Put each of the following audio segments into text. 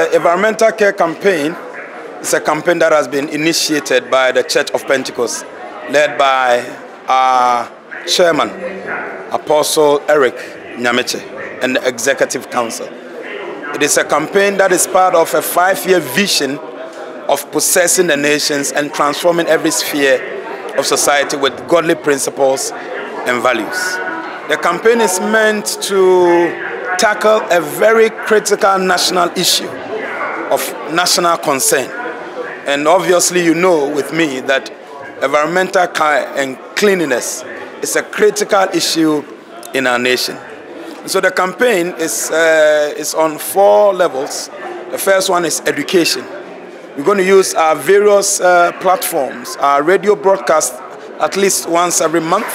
The environmental care campaign is a campaign that has been initiated by the Church of Pentecost, led by our chairman, Apostle Eric Nyameche, and the Executive Council. It is a campaign that is part of a 5-year vision of possessing the nations and transforming every sphere of society with godly principles and values. The campaign is meant to tackle a very critical national issue of national concern. And obviously you know with me that environmental care and cleanliness is a critical issue in our nation. So the campaign is on 4 levels. The first one is education. We're going to use our various platforms, our radio broadcast at least once every month,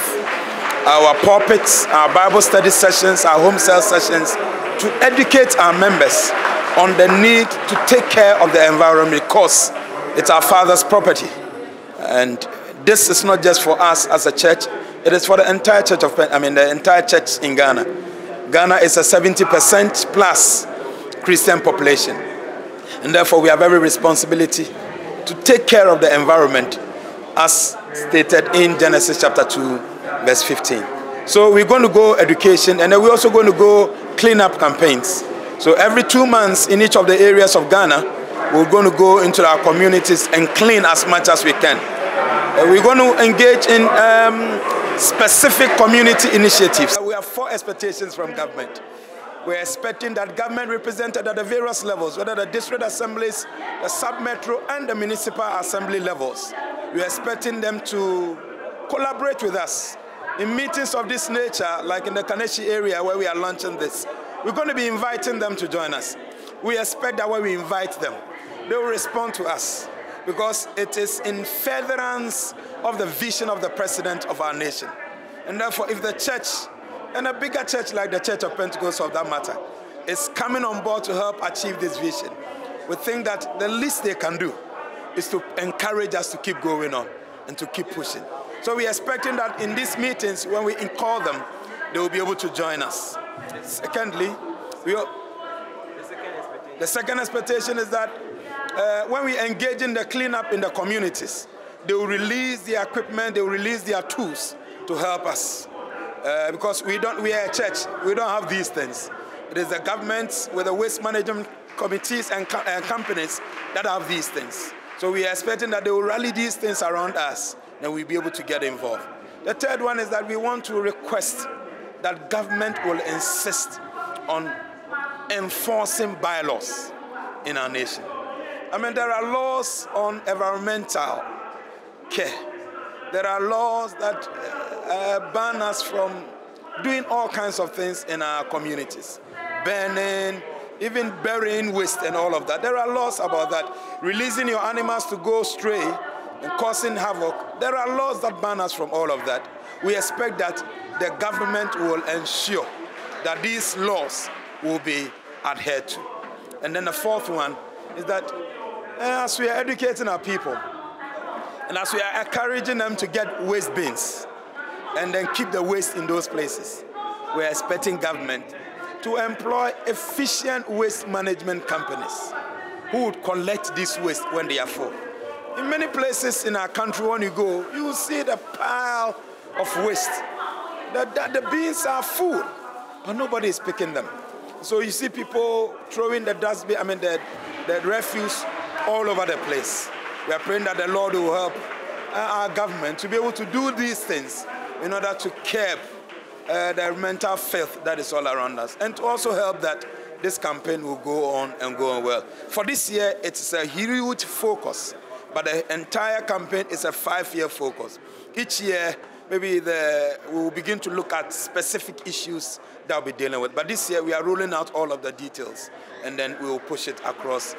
our pulpits, our Bible study sessions, our home cell sessions, to educate our members on the need to take care of the environment because it's our Father's property. And this is not just for us as a church, it is for the entire church of, the entire church in Ghana. Ghana is a 70% plus Christian population. And therefore we have every responsibility to take care of the environment as stated in Genesis chapter 2, verse 15. So we're going to go education, and then we're also going to go cleanup campaigns. So every 2 months in each of the areas of Ghana, we're going to go into our communities and clean as much as we can. We're going to engage in specific community initiatives. We have 4 expectations from government. We're expecting that government represented at the various levels, whether the district assemblies, the sub-metro, and the municipal assembly levels. We're expecting them to collaborate with us in meetings of this nature, like in the Kaneshi area where we are launching this. We're going to be inviting them to join us. We expect that when we invite them, they will respond to us because it is in furtherance of the vision of the president of our nation. And therefore, if the church, and a bigger church like the Church of Pentecost for that matter, is coming on board to help achieve this vision, we think that the least they can do is to encourage us to keep going on and to keep pushing. So we're expecting that in these meetings, when we call them, they will be able to join us. Secondly, the second expectation is that when we engage in the cleanup in the communities, they will release their equipment, they will release their tools to help us. Because we are a church, we don't have these things. It is the governments with the waste management committees and companies that have these things. So we are expecting that they will rally these things around us and we'll be able to get involved. The third one is that we want to request that government will insist on enforcing bylaws in our nation. There are laws on environmental care. There are laws that ban us from doing all kinds of things in our communities. Burning, even burying waste and all of that. There are laws about that. Releasing your animals to go stray and causing havoc. There are laws that ban us from all of that. We expect that the government will ensure that these laws will be adhered to. And then the fourth one is that as we are educating our people, and as we are encouraging them to get waste bins and then keep the waste in those places, we are expecting government to employ efficient waste management companies who would collect this waste when they are full. In many places in our country, when you go, you will see the pile of waste. The bins are full, but nobody is picking them. So you see people throwing the dustbin, the refuse all over the place. We are praying that the Lord will help our government to be able to do these things in order to curb the mental filth that is all around us, and to also help that this campaign will go on and go on well. For this year, it's a huge focus, but the entire campaign is a 5-year focus. Each year, maybe we'll begin to look at specific issues that we'll be dealing with. But this year, we are rolling out all of the details, and then we will push it across